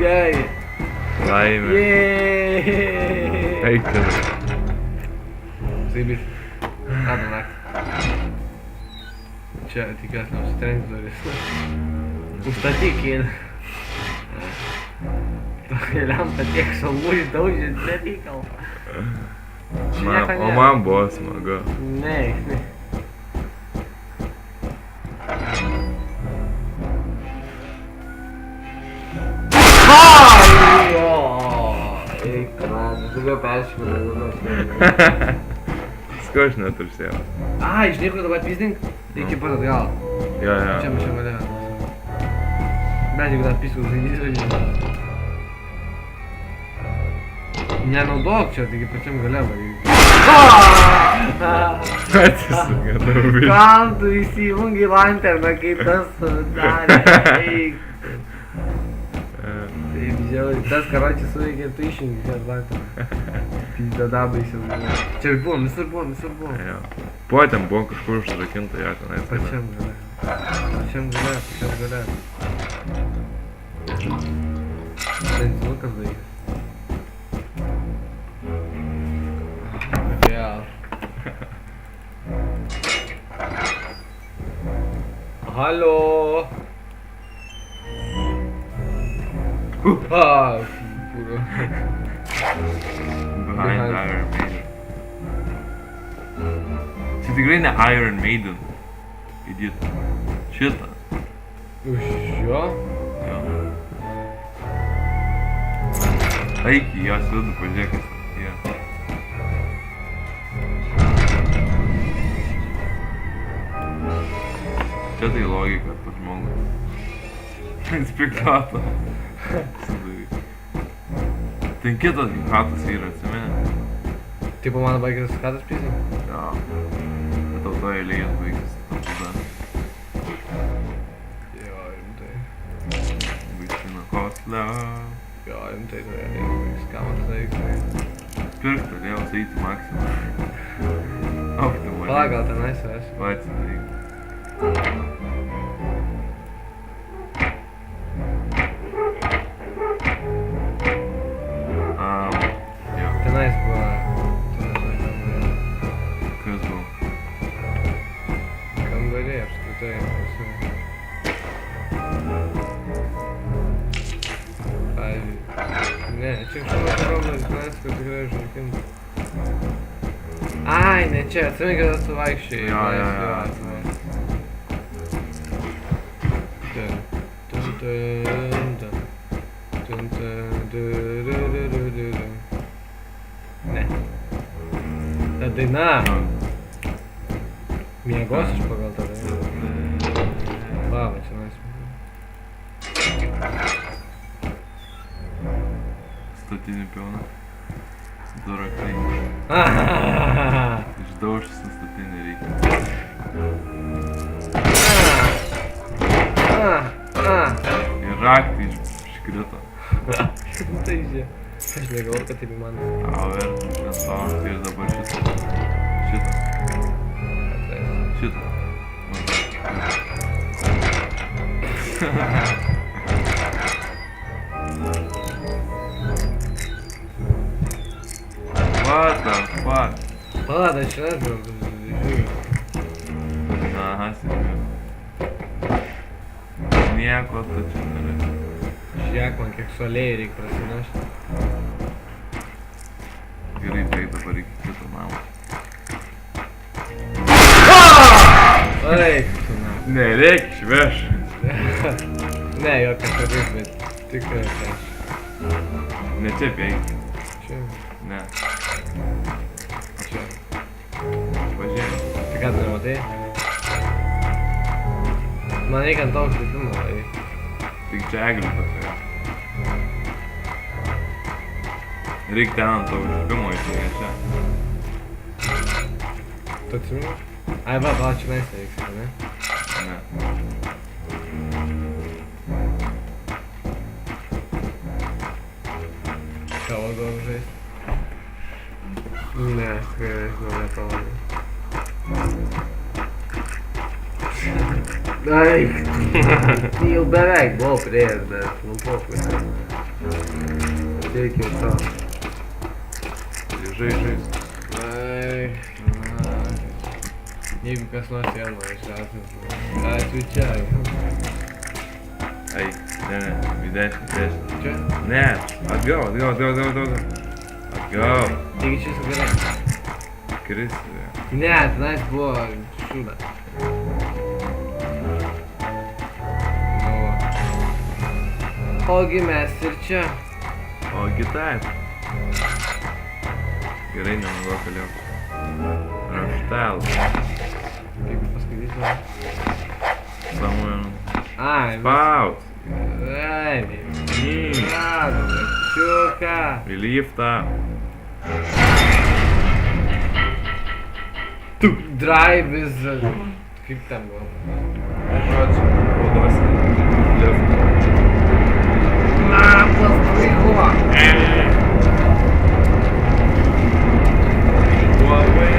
Gerai. Laimė. Jeeeeee. Eik ten. Zaibys. Labą naktį. Čia tikiuosi nesusitrenks duris. Užstatyk jį. Tokia lempa tiek salų išdaužėt, nereikal. O man buvo smagu. Ne. Eik, man, daugiau perškiau. Skoš netursėjau. Ai, žinai, kur dabar pizdink? Iki pat atgal. Jo. Čia valia. Bet jeigu dar piskus žaidys. Nenaudok čia, taigi pačiam gale varyk. Atsisugadau biškį. Kam tu įsijungi lanterną, kaip tas darė? Eik. Taip, žiauri, tas karočiai suveikė ir tu išjungi čia lanterną. Pizda dabai įsivažiuoju. Čia buvom, visur buvom. Potėm buvom kažkur užrakinta, jo, tenais. Pačiam gale. Benzinukas baigęs. Vėl. Hallo. Puro. Behind Iron Maiden. Čia tikrai ne Iron Maiden. Idiot. Šitą. Už jo? Jo. Eik į jos vidų, pažiūrėk, kas jie. Čia tai logika pas žmogų. Inspektato. Ten kitas hatas yra, atsimeni? Tipo mano baigęs hatas pizdink? Jo. Bet tau to eilėjas baigęs. Jo, rimtai. Vaišina koslę. Jo, rimtai to realiai baigęs. Ką man tada reikia? Pirk turėjau eiti maksimą. Optimaliai. Pala, gal tenais esi? Pats daryk. Jo. Tenais buvo. Kas buvo? Kambariai apskritai. Pavyzdžiui. Ne, čia kažkaip kambaris, tenais, kad tikrai žaikintų. Ai, ne čia, atsimeni, kada tu vaikščiai. Jo. Ne. Ta daina. Miegos aš pagal tą dainą. Va, čia mes. Statinį pilną. Du rakai. Išdaužtis ant statinį reikia. Ir raktį iškrito. Tai žia. Aš negalvoju, kad taip įmanoma. Tau verta, nes tau ir dabar šitą. What the fuck? Pala, dar čia žiūrėjau. Aha, sėkmė. Nieko tu čia turi. Žiūrėk, man kiek solėjai reikia prasinešti. Gerai, tai dabar reikia kito namo. Eik! Nereik, išveš. Ne, jokio karys, bet tikrai aš. Ne čia eik. Čia. Ne. Čia. Pažiūrėk. Tai ką tu nematai? Man reikia ant to užlipimo, eik. Tik čia eglių patvėjo. Reikia ten ant to užlipimo išėjai čia. Tu atsimeni? Ai, va, čia mes reiks, ne? Ne. Tavo gal žaist? Ne, tikrai, aš gal ne tavo. Ai, jau beveik buvau prieėjęs, bet nu pokui. Reikia jau to. Žais. Ai, jeigu kas nors vėl man išrasins, atvičiai. Ai, ne, didesnį. Čia? Ne, atgal. Atgal. Taigi čia sugerai. Kristi. Ne, tenais buvo šūda. Ogi mes ir čia. Ogi taip. Gerai, nemanau kalėjau. Raštelas. Kaip paskaitysiu? Samuel. Ai, Spaus. Ai, radome, čiuką. Į liftą. Drive is... Kaip ten buvo? Žodžiu, naudosi liftą. Na, paskaichuo. Labai.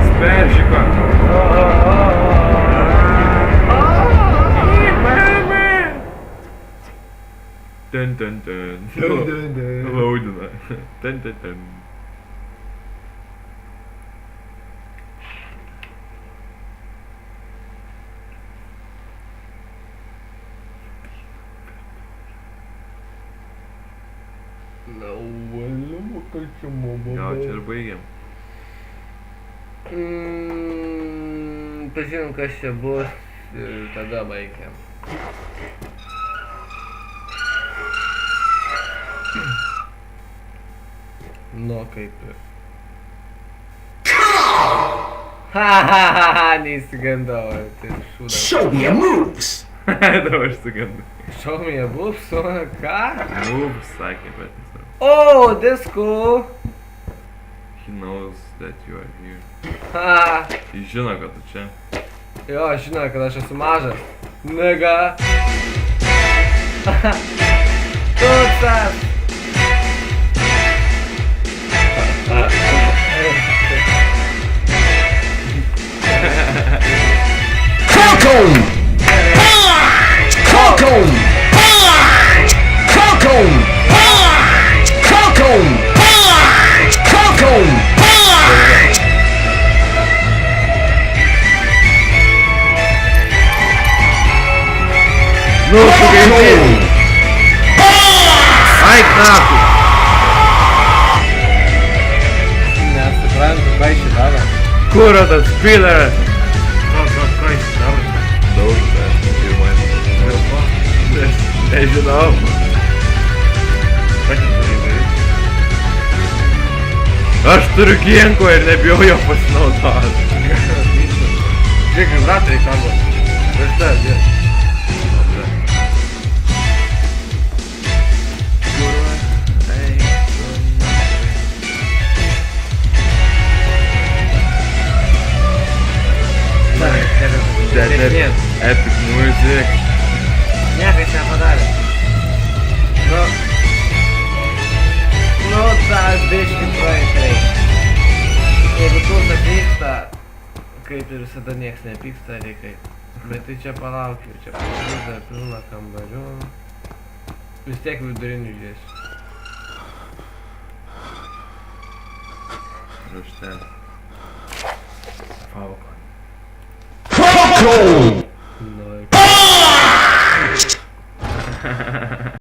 Speršiko. Ten. Laudina. Ten. Na, valiu, kad čia mama. Gal čia ir baigiam. Pažinom, kas čia bus ir tada baigiam. Nu, kaip ir. Ha, neįsigandau, tai šūda. Show me your moves! Dabar aš sugandu. Show me a boobs, o ką? Moves, sakė, bet nesakė. Oh, that's cool! He knows that you are here. Ha, Jis žino, kad tu čia. jo, žinau, kad aš esu mažas. Nega. Tucas! Cocoon! Punch! Cocoon! Punch! Cocoon! Punch! Cocoon! Punch! Cocoon! Punch! Nu, sugaidai! Ai, nafig! Nesuprantu, ką iš įdavo. Kur tas pileras? Ką iš įdavo? Daužta, pirmas. Dėl ko? Nežinau. Ką čia turi daryti? Aš turiu ginklą ir nebijau jo pasinaudoti. Žiūrėk, vibratoriai kalba. Prieš tą, žiūrėk. Epic music. Niekas nepadarė. Nu, tas biškį praeitai. Jeigu tu pyksta, kaip ir visada nieks nepyksta, reikai. Bet tai čia palaukiu, čia pavyzdė pilna kambarių. Vis tiek vidurinių žiūrėsiu. Rašte. Falcon. Cocoon!